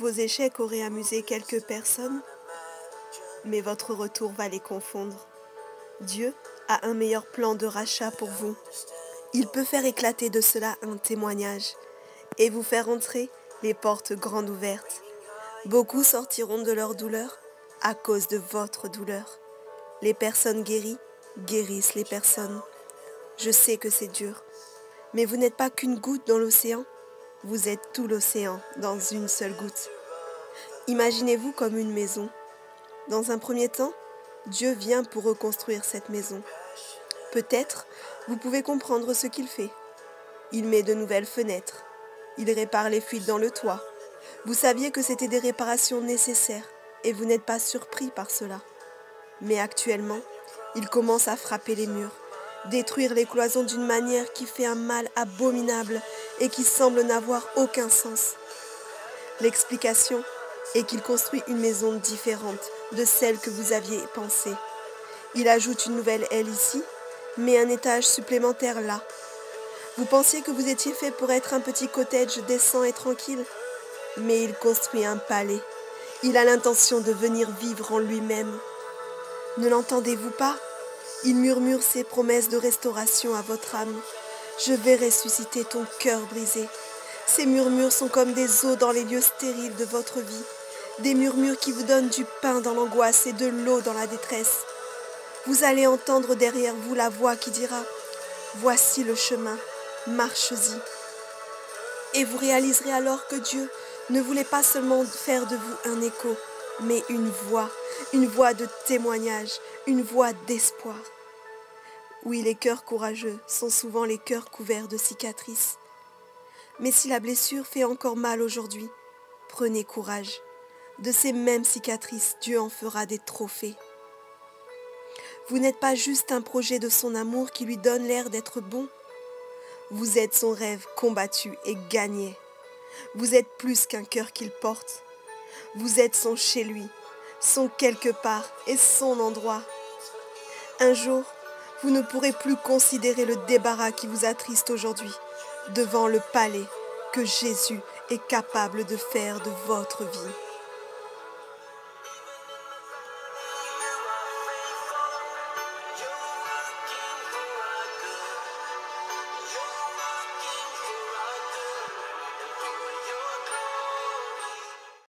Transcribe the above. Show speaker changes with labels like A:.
A: Vos échecs auraient amusé quelques personnes, mais votre retour va les confondre. Dieu a un meilleur plan de rachat pour vous. Il peut faire éclater de cela un témoignage et vous faire entrer les portes grandes ouvertes. Beaucoup sortiront de leur douleur à cause de votre douleur. Les personnes guéries guérissent les personnes. Je sais que c'est dur, mais vous n'êtes pas qu'une goutte dans l'océan, vous êtes tout l'océan dans une seule goutte. Imaginez-vous comme une maison. Dans un premier temps, Dieu vient pour reconstruire cette maison. Peut-être vous pouvez comprendre ce qu'il fait. Il met de nouvelles fenêtres. Il répare les fuites dans le toit. Vous saviez que c'était des réparations nécessaires et vous n'êtes pas surpris par cela. Mais actuellement, il commence à frapper les murs, détruire les cloisons d'une manière qui fait un mal abominable et qui semble n'avoir aucun sens. L'explication est qu'il construit une maison différente de celle que vous aviez pensée. Il ajoute une nouvelle aile ici, mais un étage supplémentaire là. Vous pensiez que vous étiez fait pour être un petit cottage décent et tranquille, mais il construit un palais. Il a l'intention de venir vivre en lui-même. Ne l'entendez-vous pas? Il murmure ses promesses de restauration à votre âme. Je vais ressusciter ton cœur brisé. Ces murmures sont comme des eaux dans les lieux stériles de votre vie, des murmures qui vous donnent du pain dans l'angoisse et de l'eau dans la détresse. Vous allez entendre derrière vous la voix qui dira « Voici le chemin, marche-y ». Et vous réaliserez alors que Dieu ne voulait pas seulement faire de vous un écho, mais une voix de témoignage, une voix d'espoir. Oui, les cœurs courageux sont souvent les cœurs couverts de cicatrices. Mais si la blessure fait encore mal aujourd'hui, prenez courage. De ces mêmes cicatrices, Dieu en fera des trophées. Vous n'êtes pas juste un projet de son amour qui lui donne l'air d'être bon. Vous êtes son rêve combattu et gagné. Vous êtes plus qu'un cœur qu'il porte. Vous êtes son chez lui, son quelque part et son endroit. Un jour, vous ne pourrez plus considérer le débarras qui vous attriste aujourd'hui devant le palais que Jésus est capable de faire de votre vie.